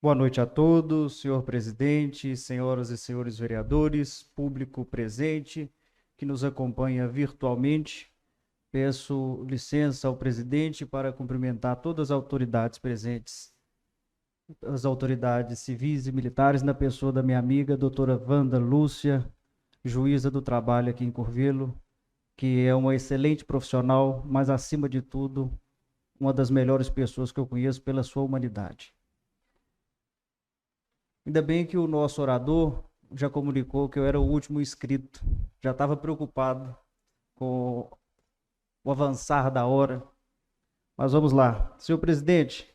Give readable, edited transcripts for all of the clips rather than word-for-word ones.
Boa noite a todos, senhor presidente, senhoras e senhores vereadores, público presente que nos acompanha virtualmente. Peço licença ao presidente para cumprimentar todas as autoridades presentes, as autoridades civis e militares, na pessoa da minha amiga, doutora Wanda Lúcia, juíza do trabalho aqui em Curvelo, que é uma excelente profissional, mas, acima de tudo, uma das melhores pessoas que eu conheço pela sua humanidade. Ainda bem que o nosso orador já comunicou que eu era o último inscrito. Já estava preocupado com o avançar da hora. Mas vamos lá. Senhor presidente,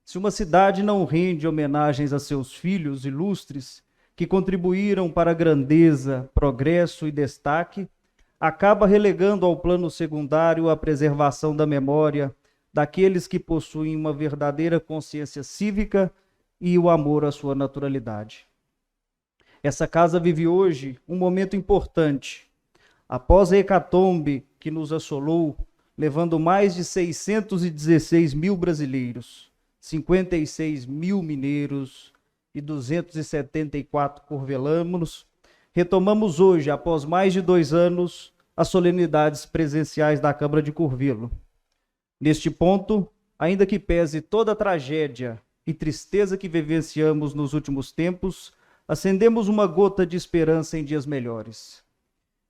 se uma cidade não rende homenagens a seus filhos ilustres, que contribuíram para a grandeza, progresso e destaque, acaba relegando ao plano secundário a preservação da memória daqueles que possuem uma verdadeira consciência cívica e o amor à sua naturalidade. Essa casa vive hoje um momento importante. Após a hecatombe que nos assolou, levando mais de 616 mil brasileiros, 56 mil mineiros e 274 curvelanos, retomamos hoje, após mais de 2 anos, as solenidades presenciais da Câmara de Curvelo. Neste ponto, ainda que pese toda a tragédia e tristeza que vivenciamos nos últimos tempos, acendemos uma gota de esperança em dias melhores.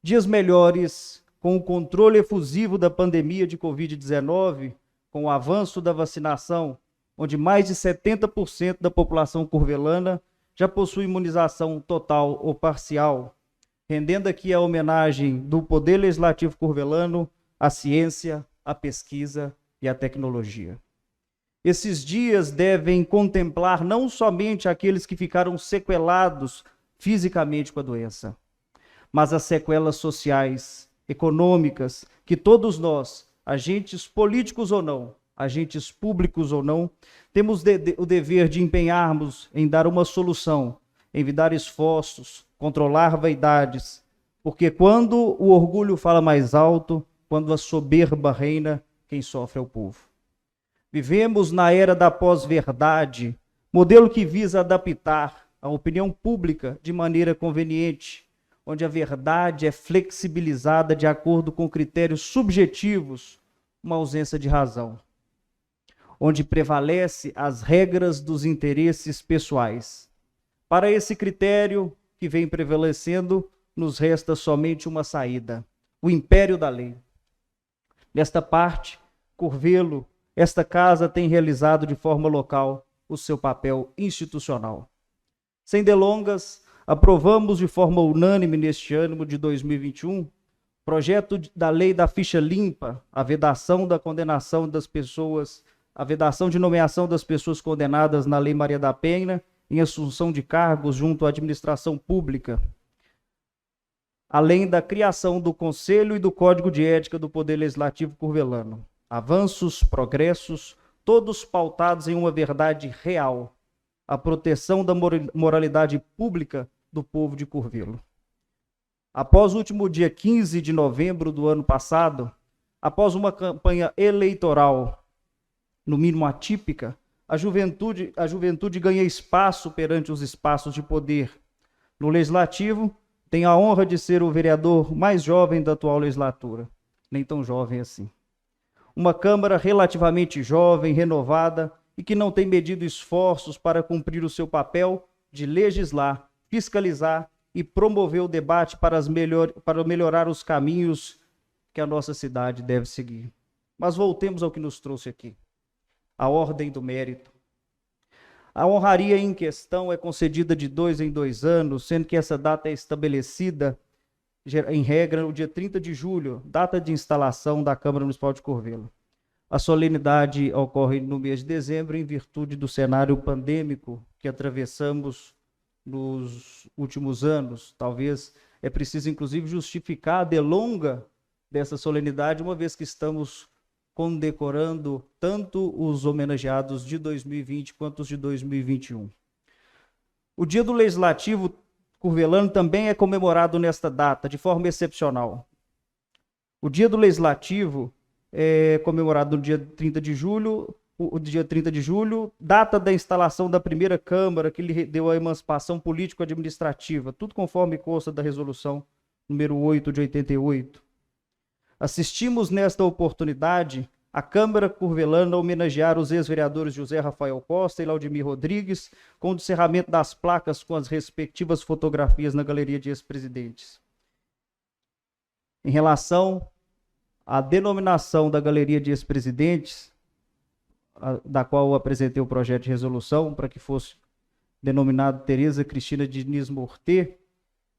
Dias melhores com o controle efusivo da pandemia de Covid-19, com o avanço da vacinação, onde mais de 70% da população curvelana já possui imunização total ou parcial, rendendo aqui a homenagem do Poder Legislativo curvelano à ciência, à pesquisa e à tecnologia. Esses dias devem contemplar não somente aqueles que ficaram sequelados fisicamente com a doença, mas as sequelas sociais, econômicas, que todos nós, agentes políticos ou não, agentes públicos ou não, temos o dever de empenharmos em dar uma solução, em dar esforços, controlar vaidades, porque quando o orgulho fala mais alto, quando a soberba reina, quem sofre é o povo. Vivemos na era da pós-verdade, modelo que visa adaptar a opinião pública de maneira conveniente, onde a verdade é flexibilizada de acordo com critérios subjetivos, uma ausência de razão, onde prevalece as regras dos interesses pessoais. Para esse critério que vem prevalecendo, nos resta somente uma saída: o império da lei. Nesta parte, Curvelo, esta casa tem realizado de forma local o seu papel institucional. Sem delongas, aprovamos de forma unânime neste ano de 2021 projeto da lei da ficha limpa, a vedação da condenação das pessoas, a vedação de nomeação das pessoas condenadas na Lei Maria da Penha em assunção de cargos junto à administração pública, além da criação do Conselho e do Código de Ética do Poder Legislativo curvelano. Avanços, progressos, todos pautados em uma verdade real, a proteção da moralidade pública do povo de Curvelo. Após o último dia 15 de novembro do ano passado, após uma campanha eleitoral, no mínimo atípica, a juventude ganha espaço perante os espaços de poder. No Legislativo, tem a honra de ser o vereador mais jovem da atual legislatura, nem tão jovem assim. Uma Câmara relativamente jovem, renovada e que não tem medido esforços para cumprir o seu papel de legislar, fiscalizar e promover o debate para melhorar os caminhos que a nossa cidade deve seguir. Mas voltemos ao que nos trouxe aqui, a ordem do mérito. A honraria em questão é concedida de 2 em 2 anos, sendo que essa data é estabelecida em regra, no dia 30 de julho, data de instalação da Câmara Municipal de Curvelo. A solenidade ocorre no mês de dezembro, em virtude do cenário pandêmico que atravessamos nos últimos anos. Talvez é preciso, inclusive, justificar a delonga dessa solenidade, uma vez que estamos condecorando tanto os homenageados de 2020 quanto os de 2021. O Dia do Legislativo curvelano também é comemorado nesta data, de forma excepcional. O Dia do Legislativo é comemorado no dia 30 de julho, o dia 30 de julho, data da instalação da primeira Câmara, que lhe deu a emancipação político-administrativa, tudo conforme consta da resolução número 8 de 88. Assistimos nesta oportunidade a Câmara Curvelana homenagear os ex-vereadores José Rafael Costa e Laudimir Rodrigues, com o descerramento das placas com as respectivas fotografias na galeria de ex-presidentes. Em relação à denominação da galeria de ex-presidentes, da qual eu apresentei o projeto de resolução para que fosse denominado Tereza Cristina Diniz Mortê,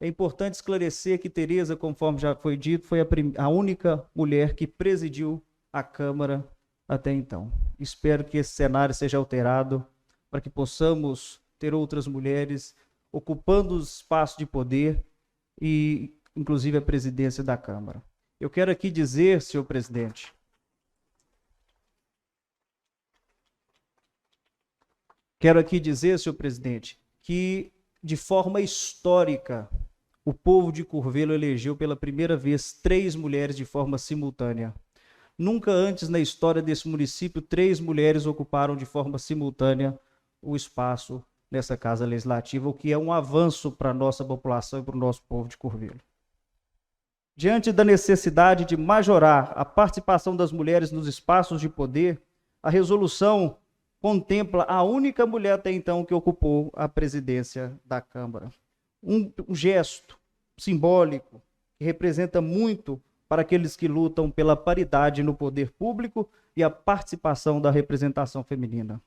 é importante esclarecer que Tereza, conforme já foi dito, foi a única mulher que presidiu a Câmara até então. Espero que esse cenário seja alterado para que possamos ter outras mulheres ocupando os espaços de poder e, inclusive, a presidência da Câmara. Eu quero aqui dizer, senhor presidente, que, de forma histórica, o povo de Curvelo elegeu pela primeira vez 3 mulheres de forma simultânea. Nunca antes na história desse município 3 mulheres ocuparam de forma simultânea o espaço nessa Casa Legislativa, o que é um avanço para a nossa população e para o nosso povo de Curvelo. Diante da necessidade de majorar a participação das mulheres nos espaços de poder, a resolução contempla a única mulher até então que ocupou a presidência da Câmara. Um gesto simbólico que representa muito para aqueles que lutam pela paridade no poder público e a participação da representação feminina.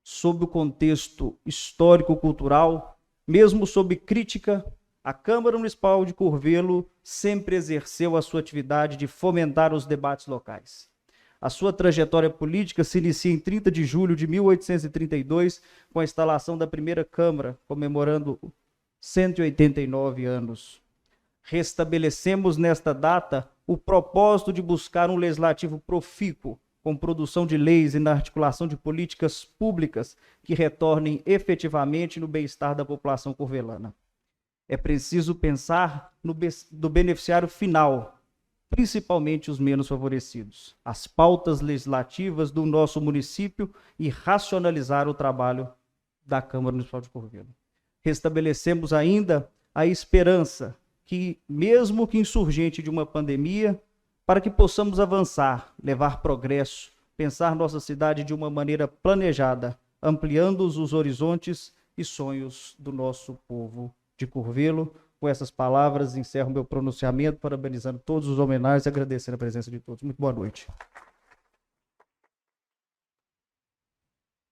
Sob o contexto histórico-cultural, mesmo sob crítica, a Câmara Municipal de Curvelo sempre exerceu a sua atividade de fomentar os debates locais. A sua trajetória política se inicia em 30 de julho de 1832, com a instalação da primeira Câmara, comemorando 189 anos. Restabelecemos nesta data o propósito de buscar um legislativo profícuo, com produção de leis e na articulação de políticas públicas que retornem efetivamente no bem-estar da população curvelana. É preciso pensar no beneficiário final, principalmente os menos favorecidos, as pautas legislativas do nosso município e racionalizar o trabalho da Câmara Municipal de Curvelo. Restabelecemos ainda a esperança que, mesmo que insurgente de uma pandemia, para que possamos avançar, levar progresso, pensar nossa cidade de uma maneira planejada, ampliando os horizontes e sonhos do nosso povo de Curvelo. Com essas palavras, encerro meu pronunciamento, parabenizando todos os homenagens e agradecendo a presença de todos. Muito boa noite.